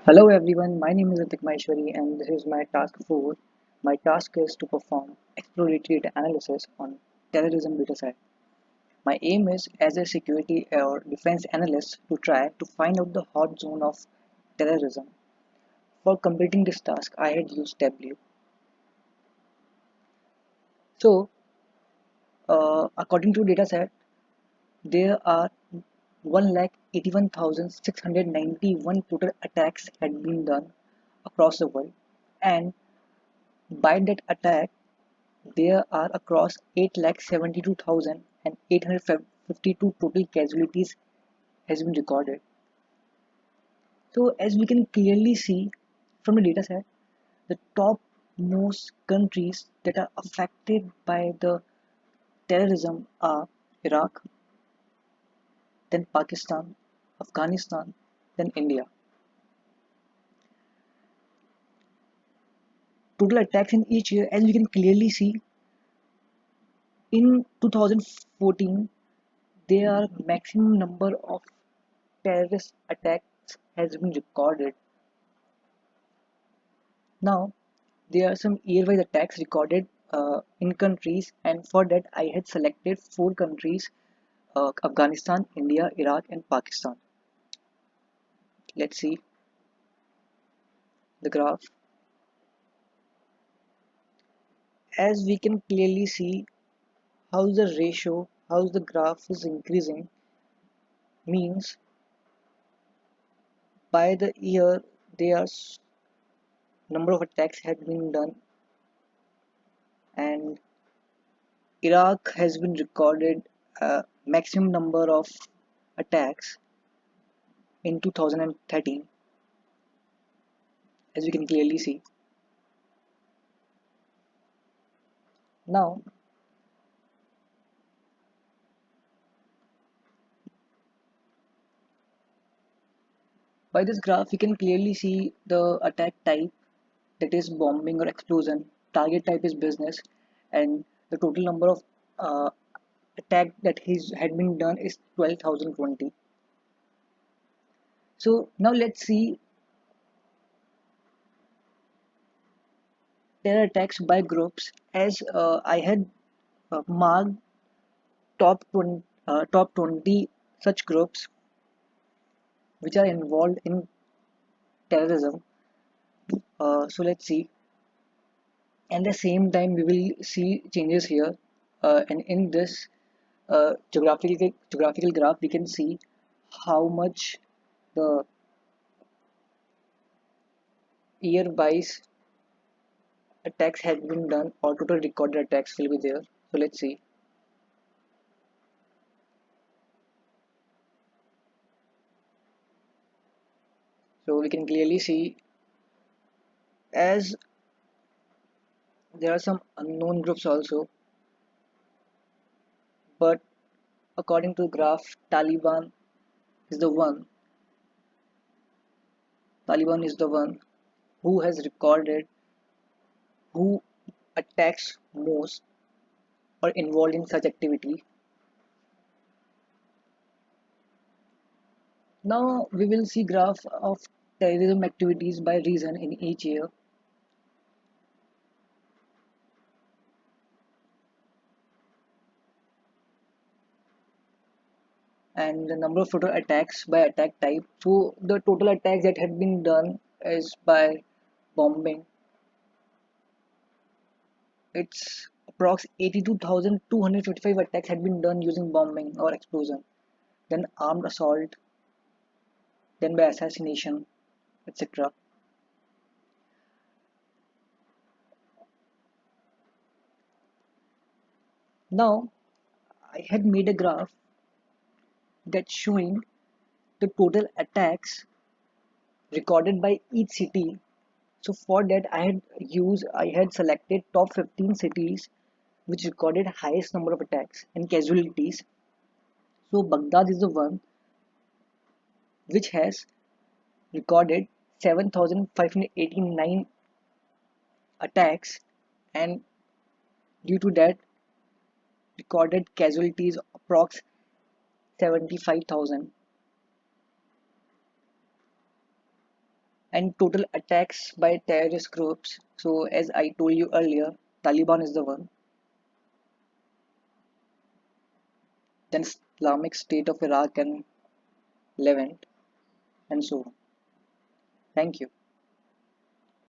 Hello everyone, my name is Ritik Maheshwari and this is my task 4. My task is to perform exploratory data analysis on terrorism dataset. My aim is as a security or defense analyst to try to find out the hot zone of terrorism. For completing this task, I had used Tableau. According to dataset, there are 181,691 total attacks had been done across the world, and by that attack there are across 8,72,852 total casualties has been recorded. So as we can clearly see from the dataset, the top most countries that are affected by the terrorism are Iraq, then Pakistan, Afghanistan, then India. Total attacks in each year, as we can clearly see, in 2014 there are maximum number of terrorist attacks has been recorded. Now, there are some year-wise attacks recorded in countries, and for that I had selected four countries: Afghanistan, India, Iraq, and Pakistan. Let's see the graph. As we can clearly see, how the ratio, how the graph is increasing, means by the year there's number of attacks had been done, and Iraq has been recorded maximum number of attacks in 2013, as we can clearly see. Now, by this graph, we can clearly see the attack type, that is bombing or explosion, target type is business, and the total number of uh, attack that had been done is 12,020. So now let's see terror attacks by groups, as I had marked top 20 such groups which are involved in terrorism. So let's see. And the same time, we will see changes here. And in this geographical graph, we can see how much the year-wise attacks had been done or total recorded attacks will be there. So let's see. So we can clearly see, as there are some unknown groups also, but according to the graph, is the one. Taliban is the one who has recorded who attacks most or involved in such activity. Now we will see graph of terrorism activities by region in each year. And the number of total attacks by attack type. So the total attacks that had been done is by bombing. It's approx 82,255 attacks had been done using bombing or explosion. Then armed assault, then by assassination, etc. Now I had made a graph that's showing the total attacks recorded by each city. So for that I had selected top 15 cities which recorded highest number of attacks and casualties. So Baghdad is the one which has recorded 7,589 attacks, and due to that recorded casualties approx 75,000. and total attacks by terrorist groups. So as I told you earlier, Taliban is the one, then Islamic State of Iraq and Levant, and so on. Thank you.